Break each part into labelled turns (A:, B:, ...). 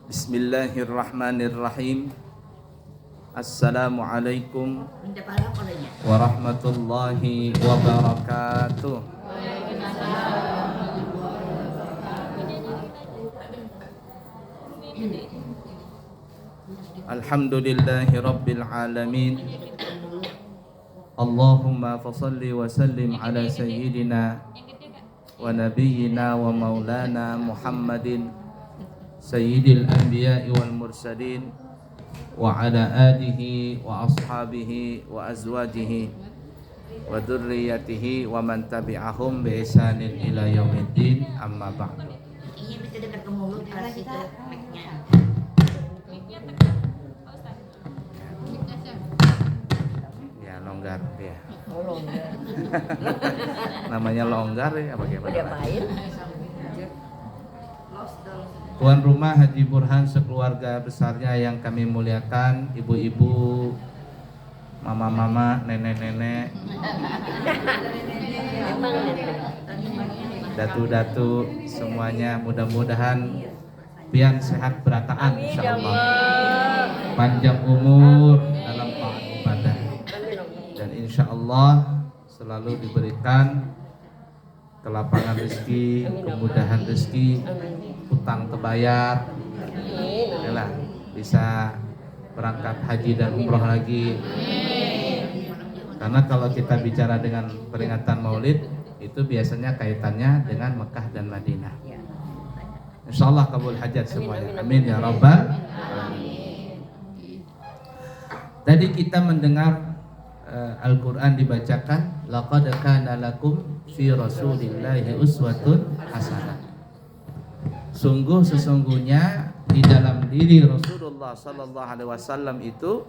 A: Bismillahirrahmanirrahim. Assalamualaikum warahmatullahi wabarakatuh. Alhamdulillahi rabbil alamin. Allahumma fasalli wa sallim ala sayyidina wa nabiyyina wa maulana Muhammadin sayyidil anbiya'i wal mursalin wa ala alihi wa ashabihi wa azwajihi wa dhurriyyatihi wa man tabi'ahum bi ihsanin ila yaumiddin, amma ba'du.
B: Ini bisa dekat ke mulut kasih ke mic-nya.
A: Ya, longgar ya.
B: Oh, longgar.
A: Namanya longgar ya, bagaimana?
B: Diapain?
A: Tuan rumah Haji Burhan sekeluarga besarnya yang kami muliakan, ibu-ibu, mama-mama, nenek-nenek, datu-datu, semuanya mudah-mudahan pian sehat berataan, insyaallah, panjang umur dalam taat ibadah, dan insyaallah selalu diberikan kelapangan rezeki, kemudahan rezeki, utang terbayar, yalah, bisa berangkat haji dan umroh lagi. Karena kalau kita bicara dengan peringatan Maulid, itu biasanya kaitannya dengan Mekah dan Madinah. Insyaallah kabul hajat semuanya. Amin ya rabbal alamin. Tadi kita mendengar Al-Quran dibacakan, laqad kana lakum fi rasulillahi uswatun hasanah. Sesungguhnya di dalam diri Rasulullah sallallahu alaihi wasallam itu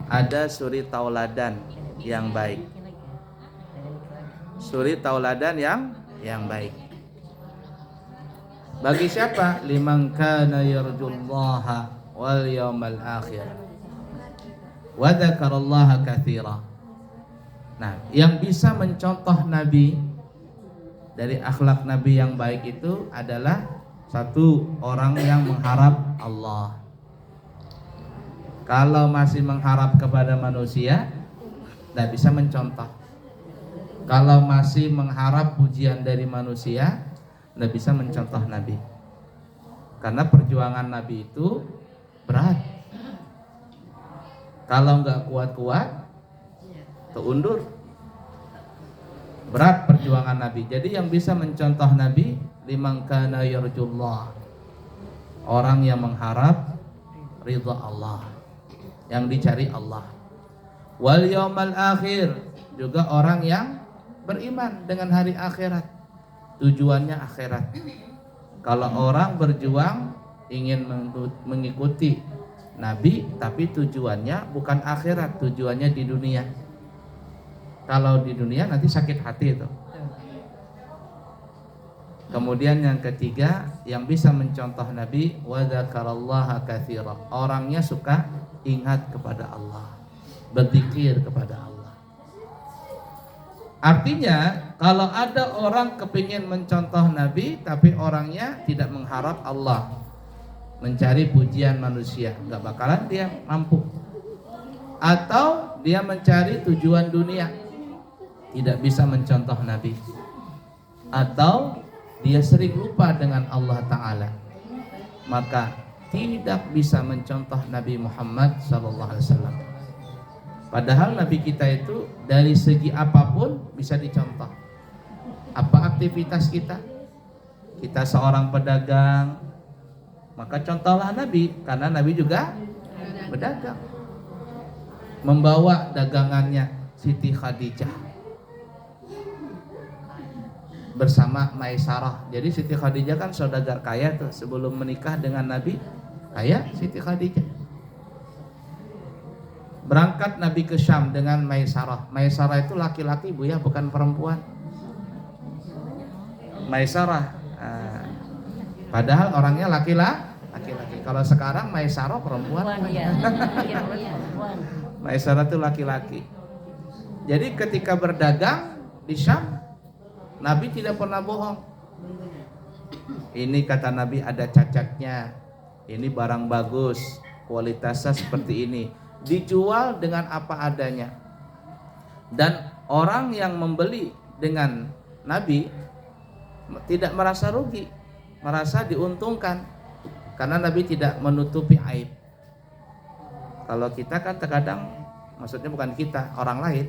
A: ada suri tauladan yang baik. Suri tauladan yang baik. Bagi siapa? Liman kana yarjullaha wal yawmal akhir wa dzakarallaha katsira. Nah, yang bisa mencontoh Nabi dari akhlak Nabi yang baik itu adalah satu, orang yang mengharap Allah. Kalau masih mengharap kepada manusia, tidak bisa mencontoh. Kalau masih mengharap pujian dari manusia, tidak bisa mencontoh Nabi. Karena perjuangan Nabi itu berat. Kalau nggak kuat-kuat, keundur. Berat perjuangan Nabi. Jadi yang bisa mencontoh Nabi, liman kana yarjullah, orang yang mengharap ridha Allah, yang dicari Allah. Wal yaumal akhir, juga orang yang beriman dengan hari akhirat, tujuannya akhirat. Kalau orang berjuang ingin mengikuti Nabi, tapi tujuannya bukan akhirat, tujuannya di dunia. Kalau di dunia nanti sakit hati itu. Kemudian yang ketiga, yang bisa mencontoh Nabi, wa dzakarallaha katsira, orangnya suka ingat kepada Allah, berzikir kepada Allah. Artinya kalau ada orang kepingin mencontoh Nabi tapi orangnya tidak mengharap Allah, mencari pujian manusia, nggak bakalan dia mampu. Atau dia mencari tujuan dunia, tidak bisa mencontoh Nabi. Atau dia sering lupa dengan Allah Ta'ala, maka tidak bisa mencontoh Nabi Muhammad SAW. Padahal Nabi kita itu dari segi apapun bisa dicontoh. Apa aktivitas kita? Kita seorang pedagang, maka contohlah Nabi, karena Nabi juga berdagang. Membawa dagangannya Siti Khadijah bersama Maisarah. Jadi Siti Khadijah kan saudagar kaya tuh, sebelum menikah dengan Nabi kaya Siti Khadijah. Berangkat Nabi ke Syam dengan Maisarah. Maisarah itu laki-laki Bu ya, bukan perempuan. Maisarah padahal orangnya laki-laki. Kalau sekarang Maisarah perempuan. Maisarah itu laki-laki. Jadi ketika berdagang di Syam, Nabi tidak pernah bohong. Ini kata Nabi ada cacatnya, ini barang bagus, kualitasnya seperti ini, dijual dengan apa adanya. Dan orang yang membeli dengan Nabi tidak merasa rugi, merasa diuntungkan, karena Nabi tidak menutupi aib. Kalau kita kan terkadang, maksudnya bukan kita, orang lain,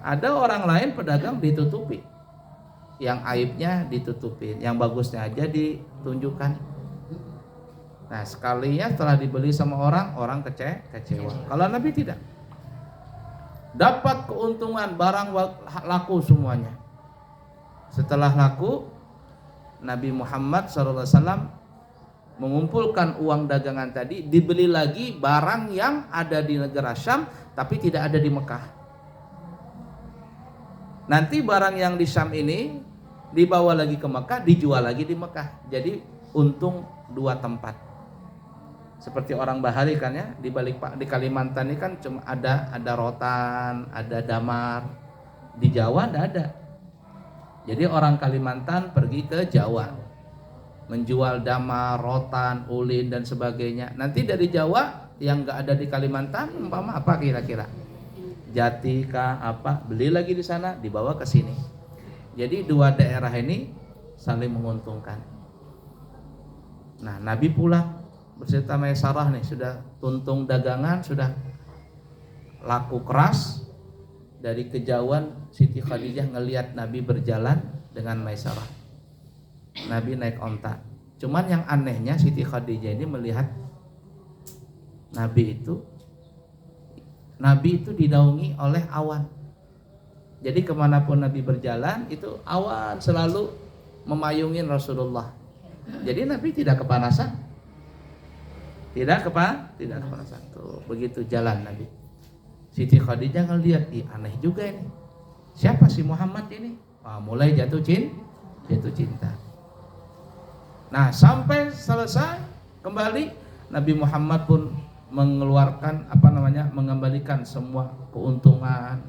A: ada orang lain pedagang ditutupi, yang aibnya ditutupin, yang bagusnya aja ditunjukkan. Nah sekalinya setelah dibeli sama orang kecewa. Kalau Nabi tidak, dapat keuntungan, barang laku semuanya. Setelah laku, Nabi Muhammad SAW mengumpulkan uang dagangan tadi, dibeli lagi barang yang ada di negara Syam tapi tidak ada di Mekah. Nanti barang yang di Syam ini dibawa lagi ke Mekah, dijual lagi di Mekah. Jadi untung dua tempat. Seperti orang Bahari kan ya, di Kalimantan ini kan cuma ada rotan, ada damar. Di Jawa tidak ada. Jadi orang Kalimantan pergi ke Jawa, menjual damar, rotan, ulin dan sebagainya. Nanti dari Jawa yang nggak ada di Kalimantan, umpama apa kira-kira? Jati kah apa? Beli lagi di sana, dibawa ke sini. Jadi dua daerah ini saling menguntungkan. Nah, Nabi pulang berserta Maisarah nih, sudah tuntung dagangan, sudah laku keras. Dari kejauhan Siti Khadijah ngelihat Nabi berjalan dengan Maisarah. Nabi naik onta. Cuman yang anehnya Siti Khadijah ini melihat Nabi itu dinaungi oleh awan. Jadi kemanapun Nabi berjalan itu awan selalu memayungi Rasulullah. Jadi Nabi tidak kepanasan. Tidak kepanasan. Tuh, begitu jalan Nabi. Siti Khadijah ngelihat, aneh juga ini. Siapa si Muhammad ini? Wah, mulai jatuh cinta. Nah, sampai selesai kembali Nabi Muhammad pun mengeluarkan mengembalikan semua keuntungan,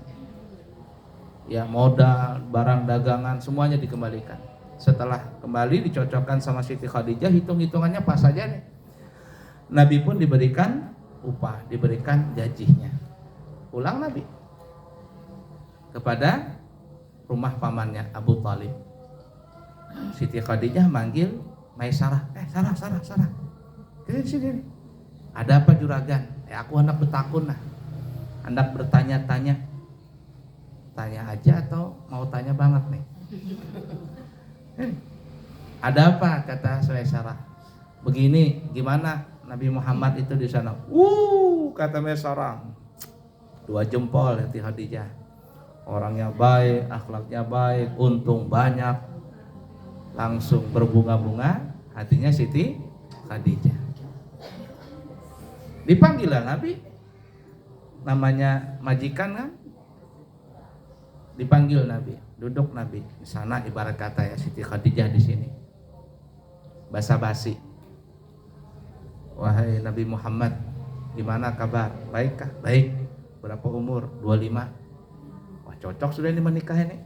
A: ya modal, barang dagangan semuanya dikembalikan. Setelah kembali dicocokkan sama Siti Khadijah, hitung-hitungannya pas saja nih. Nabi pun diberikan upah, diberikan gajinya. Pulang Nabi kepada rumah pamannya Abu Thalib. Siti Khadijah manggil Maisarah, Sarah. Sini. Ada apa juragan? Aku hendak bertakun lah. Hendak bertanya-tanya. Tanya aja atau mau tanya banget nih? Ada apa? Kata Maisarah. Begini, gimana Nabi Muhammad itu di sana? Kata Maisarah. 2 jempol Siti Khadijah. Orangnya baik, akhlaknya baik, untung banyak. Langsung berbunga-bunga hatinya Siti Khadijah. Dipanggillah Nabi, namanya majikan kan, dipanggil Nabi, duduk Nabi di sana, ibarat kata ya Siti Khadijah di sini. Basa-basi. Wahai Nabi Muhammad, gimana kabar? Baikkah? Baik. Berapa umur? 25. Wah, cocok sudah ini menikah ini.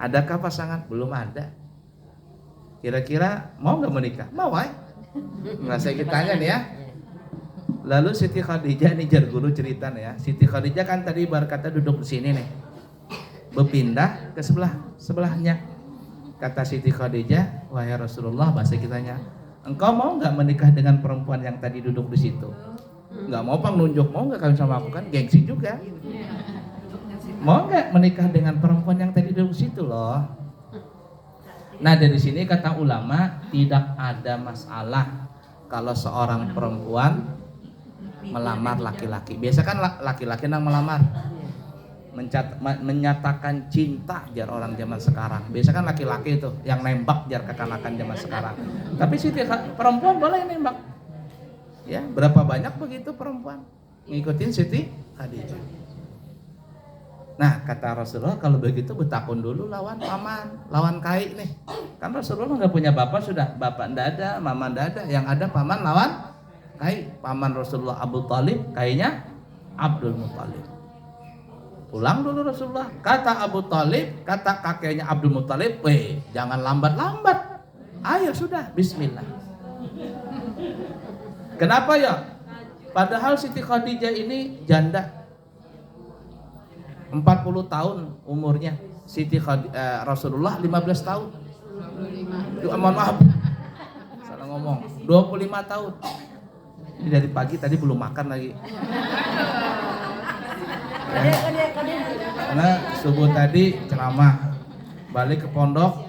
A: Adakah pasangan? Belum ada. Kira-kira mau nggak menikah? Mau, nggak saya tanya nih ya. Lalu Siti Khadijah ini jar guru cerita nih ya. Siti Khadijah kan tadi berkata duduk di sini nih, berpindah ke sebelahnya. Kata Siti Khadijah, wahai Rasulullah, bahasa kitanya, engkau mau nggak menikah dengan perempuan yang tadi duduk di situ? Nggak mau nunjuk, mau nggak kawin sama aku, kan gengsi juga. Mau nggak menikah dengan perempuan yang tadi duduk di situ loh? Nah dari sini kata ulama, tidak ada masalah kalau seorang perempuan melamar laki-laki. Biasa kan laki-laki yang melamar, menyatakan cinta jar orang zaman sekarang. Biasa kan laki-laki itu yang nembak jar kekanakan zaman sekarang. Tapi si perempuan boleh nembak. Ya, berapa banyak begitu perempuan ngikutin Siti Khadijah. Nah, kata Rasulullah, kalau begitu bertakun dulu lawan paman, lawan kai nih. Kan Rasulullah nggak punya bapak, sudah bapak ndak ada, mama ndak ada, yang ada paman lawan kai. Paman Rasulullah Abu Thalib, kainya Abdul Muthalib. Pulang dulu Rasulullah. Kata Abu Thalib, kata kakeknya Abdul Muthalib, jangan lambat-lambat. Ayo sudah, bismillah. Kenapa ya? Padahal Siti Khadijah ini janda. 40 tahun umurnya. Rasulullah 15 tahun. Mohon maaf. Salah ngomong. 25 tahun. Ini dari pagi tadi belum makan lagi. Karena subuh tadi ceramah. Balik ke pondok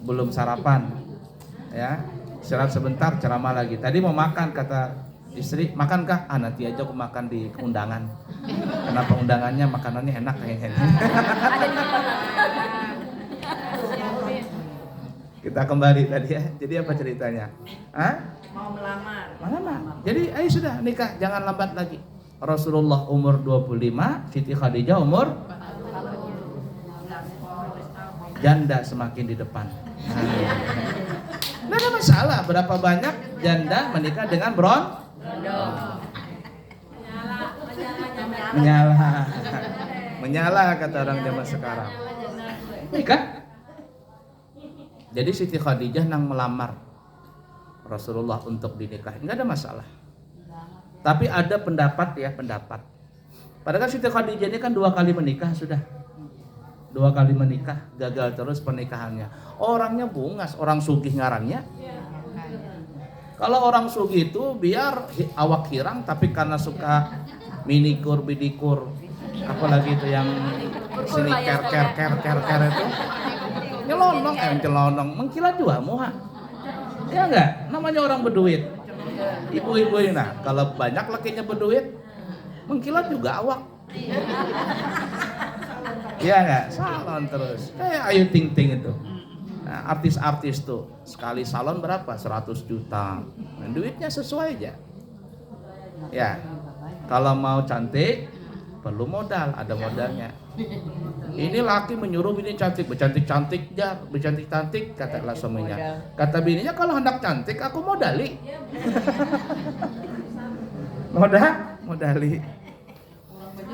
A: belum sarapan. Ya. Istirahat sebentar, ceramah lagi. Tadi mau makan, kata istri, makankah? Nanti aja aku makan di undangan. Karena undangannya makanannya enak kayaknya. Kita kembali tadi ya. Jadi apa ceritanya?
B: Mau melamar.
A: Jadi ayo sudah nikah, jangan lambat lagi. Rasulullah umur 25, Siti Khadijah umur janda semakin di depan. Nggak ada masalah berapa banyak janda menikah dengan menyala kata orang zaman sekarang. Nikah. Jadi Siti Khadijah nang melamar Rasulullah untuk dinikahi, nggak ada masalah. Tapi ada pendapat. Padahal Siti Khadijah ini kan 2 kali menikah sudah. 2 kali menikah, gagal terus pernikahannya. Orangnya bungas, orang sugih ngarannya. Kalau orang sugih itu biar awak hirang, tapi karena suka minikur, bidikur, apalagi itu yang sini ker itu, nyelonong, mengkilat juga muha. Ya enggak? Namanya orang berduit. Ibu-ibu ini, nah kalau banyak lakinya berduit, mengkilat juga awak. Iya enggak? Salon terus. Kayak Ayu Ting Ting itu. Nah, artis-artis tuh sekali salon berapa? 100 juta. Nah, duitnya sesuai aja. Ya. Kalau mau cantik perlu modal, ada modalnya. Ini laki menyuruh bini cantik, bercantik-cantik ya, bercantik-cantik katalah suaminya. Kata bininya kalau hendak cantik aku modali. Modali.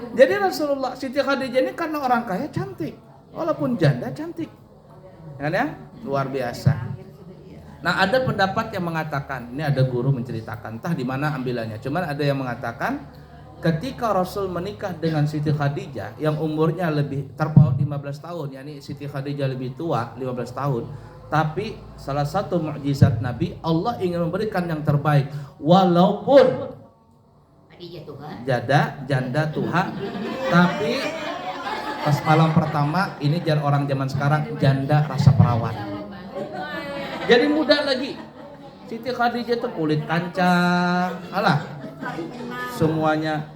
A: Jadi Rasulullah, Siti Khadijah ini karena orang kaya cantik, walaupun janda cantik, ya, luar biasa. Nah ada pendapat yang mengatakan, ini ada guru menceritakan, entah di mana ambilannya. Cuman ada yang mengatakan, ketika Rasul menikah dengan Siti Khadijah yang umurnya lebih terpaut 15 tahun, yakni Siti Khadijah lebih tua 15 tahun. Tapi salah satu mukjizat Nabi, Allah ingin memberikan yang terbaik, walaupun janda Tuhan, tapi pas malam pertama ini jar orang zaman sekarang janda rasa perawan. Jadi muda lagi. Siti Khadijah tuh kulit kancah, semuanya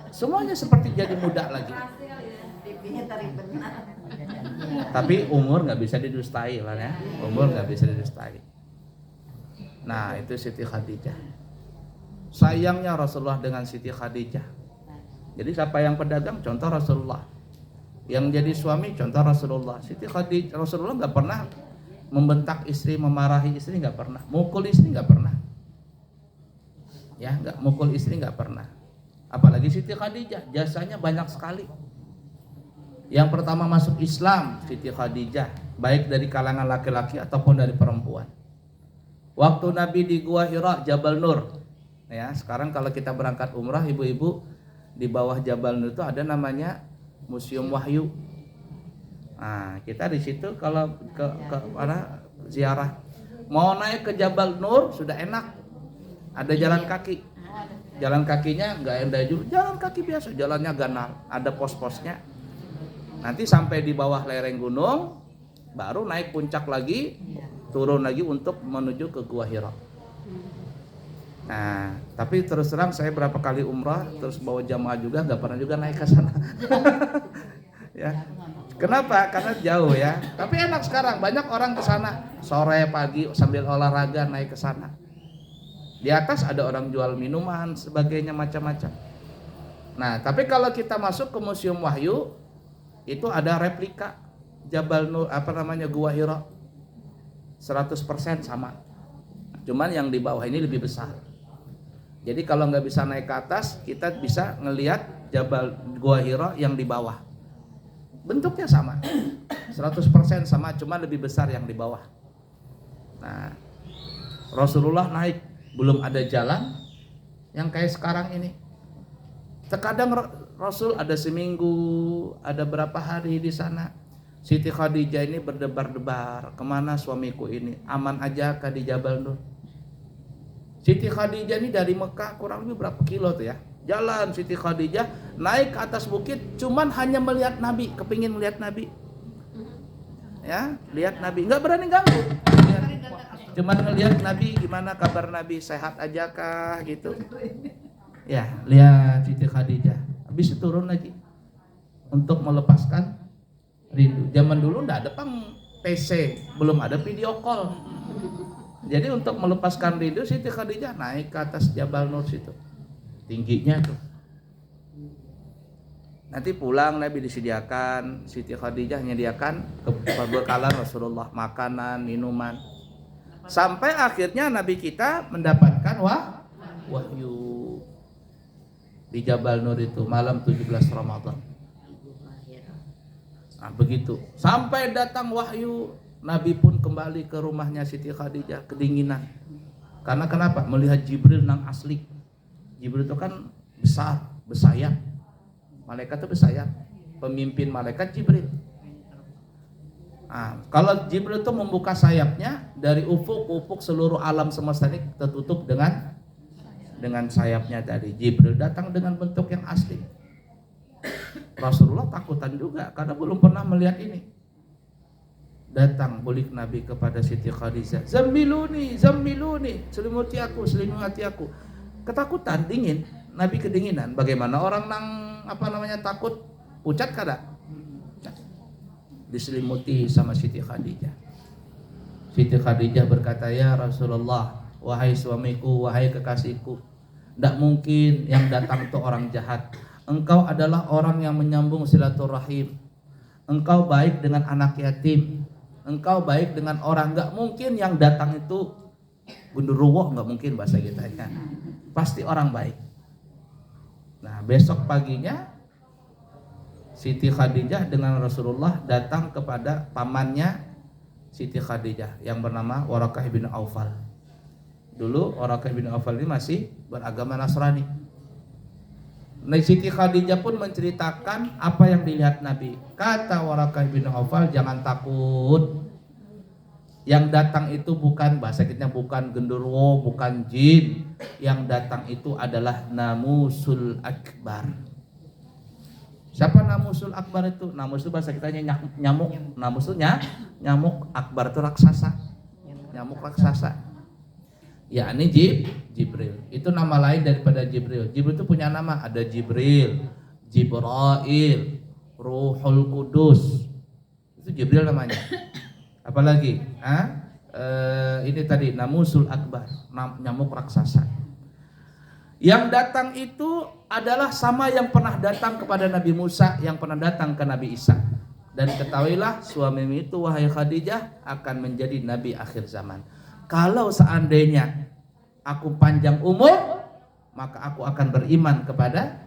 A: seperti jadi muda lagi. Tapi umur nggak bisa didustai lah ya, umur nggak bisa didustai. Nah itu Siti Khadijah. Sayangnya Rasulullah dengan Siti Khadijah. Jadi siapa yang pedagang contoh Rasulullah, yang jadi suami contoh Rasulullah. Siti Khadijah, Rasulullah nggak pernah membentak istri, memarahi istri, nggak pernah, mukul istri nggak pernah. Ya nggak mukul istri nggak pernah. Apalagi Siti Khadijah, jasanya banyak sekali. Yang pertama masuk Islam Siti Khadijah, baik dari kalangan laki-laki ataupun dari perempuan. Waktu Nabi di Gua Hira, Jabal Nur. Ya, sekarang kalau kita berangkat umrah, ibu-ibu, di bawah Jabal Nur itu ada namanya Museum Wahyu. Nah, kita di situ kalau ke ziarah, mau naik ke Jabal Nur sudah enak, ada jalan kaki. Jalan kakinya nggak endah juga, jalan kaki biasa, jalannya ganal, ada pos-posnya. Nanti sampai di bawah lereng gunung, baru naik puncak lagi, turun lagi untuk menuju ke Gua Hira. Nah, tapi terus terang saya berapa kali umrah terus bawa jamaah juga nggak pernah juga naik ke sana. Ya. Kenapa? Karena jauh ya. Tapi enak sekarang, banyak orang ke sana sore pagi sambil olahraga naik ke sana. Di atas ada orang jual minuman, sebagainya macam-macam. Nah, tapi kalau kita masuk ke Museum Wahyu, itu ada replika Jabal Nur, Gua Hira. 100% sama. Cuman yang di bawah ini lebih besar. Jadi kalau nggak bisa naik ke atas, kita bisa ngelihat Jabal Gua Hira yang di bawah. Bentuknya sama, 100% sama, cuma lebih besar yang di bawah. Nah, Rasulullah naik belum ada jalan yang kayak sekarang ini. Terkadang Rasul ada seminggu, ada berapa hari di sana. Siti Khadijah ini berdebar-debar, kemana suamiku ini, aman aja kah di Jabal Nur. Siti Khadijah ini dari Mekah kurang lebih berapa kilo tuh ya. Jalan Siti Khadijah naik ke atas bukit, cuman hanya melihat Nabi, kepingin melihat Nabi. Ya, lihat Nabi, nggak berani ganggu. Ya, cuman ngelihat Nabi, gimana kabar Nabi, sehat aja kah gitu. Ya, lihat Siti Khadijah. Habis itu turun lagi untuk melepaskan rindu. Zaman dulu nggak ada PC, belum ada video call. Jadi untuk melepaskan rindu, Siti Khadijah naik ke atas Jabal Nur situ, tingginya tuh. Nanti pulang Nabi disediakan, Siti Khadijah menyediakan kebekalan Rasulullah, makanan, minuman. Sampai akhirnya Nabi kita mendapatkan wahyu di Jabal Nur itu malam 17 Ramadan. Nah, begitu. Sampai datang wahyu, Nabi pun kembali ke rumahnya Siti Khadijah kedinginan. Karena kenapa? Melihat Jibril nang asli. Jibril itu kan besar, bersayap. Malaikat itu bersayap. Pemimpin malaikat Jibril. Nah, kalau Jibril itu membuka sayapnya, dari ufuk ke ufuk seluruh alam semesta ini tertutup dengan sayapnya tadi. Jibril datang dengan bentuk yang asli. Rasulullah takutan juga karena belum pernah melihat ini. Datang bulik Nabi kepada Siti Khadijah, Zammiluni, selimuti aku, selimati aku. Ketakutan, dingin, Nabi kedinginan. Bagaimana orang takut, pucat kada? Diselimuti sama Siti Khadijah. Siti Khadijah berkata, ya Rasulullah, wahai suamiku, wahai kekasihku, tidak mungkin yang datang itu orang jahat. Engkau adalah orang yang menyambung silaturahim. Engkau baik dengan anak yatim. Engkau baik dengan orang. Enggak mungkin yang datang itu gunduruwo, enggak mungkin bahasa kita kan. Pasti orang baik. Nah, besok paginya Siti Khadijah dengan Rasulullah datang kepada pamannya Siti Khadijah yang bernama Warakah bin Aufal. Dulu Warakah bin Aufal ini masih beragama Nasrani. Nah, Siti Khadijah pun menceritakan apa yang dilihat Nabi. Kata Warakah bin Aufal, jangan takut. Yang datang itu bukan, bahasa kita bukan genderuwo, bukan jin. Yang datang itu adalah Namusul Akbar. Siapa Namusul Akbar itu? Namus itu bahasa kita nyamuk. Namus itu nyamuk, Akbar itu raksasa. Nyamuk raksasa. Ya, ini Jibril. Itu nama lain daripada Jibril. Jibril itu punya nama, ada Jibril, Jibrail, Ruhul Kudus. Itu Jibril namanya. Apalagi? Ini tadi Namusul Akbar, nyamuk raksasa. Yang datang itu adalah sama yang pernah datang kepada Nabi Musa, yang pernah datang ke Nabi Isa. Dan ketahuilah suamimu itu wahai Khadijah akan menjadi nabi akhir zaman. Kalau seandainya aku panjang umur, maka aku akan beriman kepada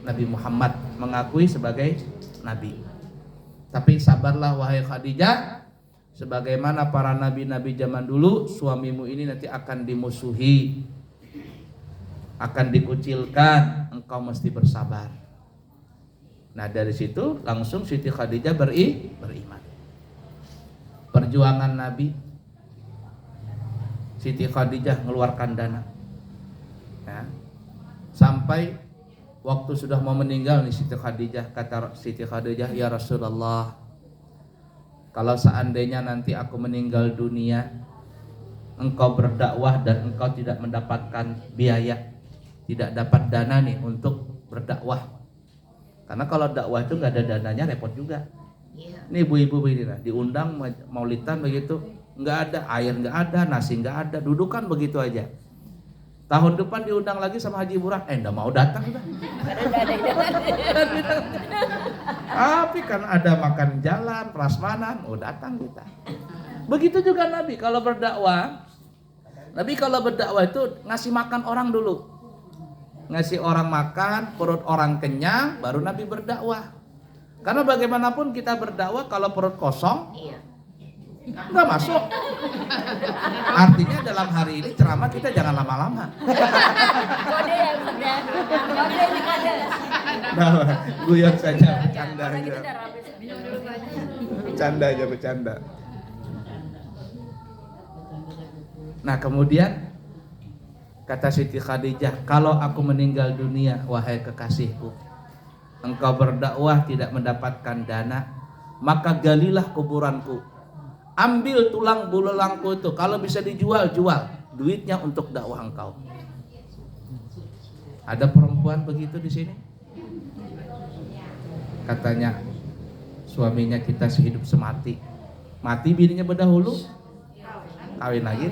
A: Nabi Muhammad, mengakui sebagai nabi. Tapi sabarlah wahai Khadijah, sebagaimana para nabi-nabi zaman dulu, suamimu ini nanti akan dimusuhi, akan dikucilkan, engkau mesti bersabar. Nah, dari situ langsung Siti Khadijah beriman. Perjuangan Nabi, Siti Khadijah mengeluarkan dana, ya. Sampai waktu sudah mau meninggal nih Siti Khadijah, kata Siti Khadijah, ya Rasulullah, kalau seandainya nanti aku meninggal dunia, engkau berdakwah dan engkau tidak mendapatkan biaya, tidak dapat dana nih untuk berdakwah. Karena kalau dakwah itu nggak ada dananya, repot juga. Ini ibu-ibu ini diundang maulidan begitu, nggak ada air, nggak ada nasi, nggak ada, dudukan begitu aja. Tahun depan diundang lagi sama Haji Burak, nggak mau datang udah. Tapi kan ada makan jalan, prasmanan, datang kita. Begitu juga Nabi kalau berdakwah. Nabi kalau berdakwah itu ngasih makan orang dulu. Ngasih orang makan, perut orang kenyang, baru Nabi berdakwah. Karena bagaimanapun kita berdakwah kalau perut kosong, Nggak masuk. Artinya dalam hari ini ceramah kita jangan lama-lama.
B: Kode ya Ustaz ya. Kode ini kode.
A: Nah, guyon saja, bercanda
B: Karena kita
A: aja.
B: udah rapi. Minum dulu aja.
A: Bercanda aja, bercanda. Nah, kemudian kata Siti Khadijah, kalau aku meninggal dunia, wahai kekasihku, engkau berdakwah tidak mendapatkan dana, maka galilah kuburanku. Ambil tulang belulangku itu, kalau bisa dijual, jual. Duitnya untuk dakwah engkau. Ada perempuan begitu di sini? Katanya suaminya kita sehidup semati. Mati bininya berdahulu, kawin lagi.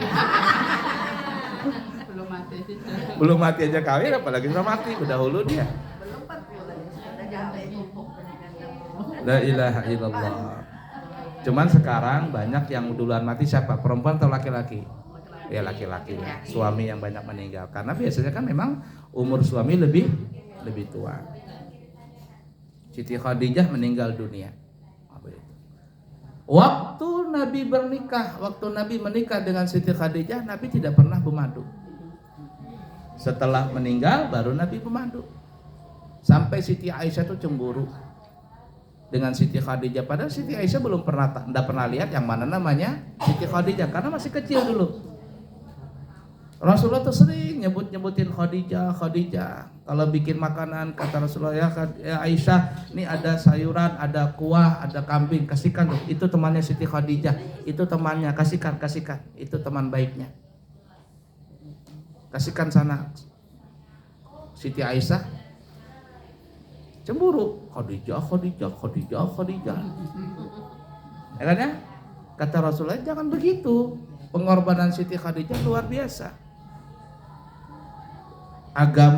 A: Belum mati aja kawin, apalagi sudah mati berdahulu dia. La ilaha illallah. Cuman sekarang banyak yang duluan mati siapa? Perempuan atau laki-laki? Ya laki-laki lah. Suami yang banyak meninggal. Karena biasanya kan memang umur suami lebih tua. Siti Khadijah meninggal dunia. Waktu Nabi menikah dengan Siti Khadijah, Nabi tidak pernah bermadu. Setelah meninggal baru Nabi bermadu. Sampai Siti Aisyah itu cemburu dengan Siti Khadijah, padahal Siti Aisyah belum pernah lihat yang mana namanya Siti Khadijah karena masih kecil dulu. Rasulullah tuh sering nyebutin Khadijah. Kalau bikin makanan kata Rasulullah, ya Aisyah, ini ada sayuran, ada kuah, ada kambing, kasihkan tuh. Itu temannya Siti Khadijah, itu temannya, kasihkan. Itu teman baiknya. Kasihkan sana. Siti Aisyah cemburu. Khadijah. Ya kan ya? Kata Rasulullah, jangan begitu. Pengorbanan Siti Khadijah luar biasa. Agama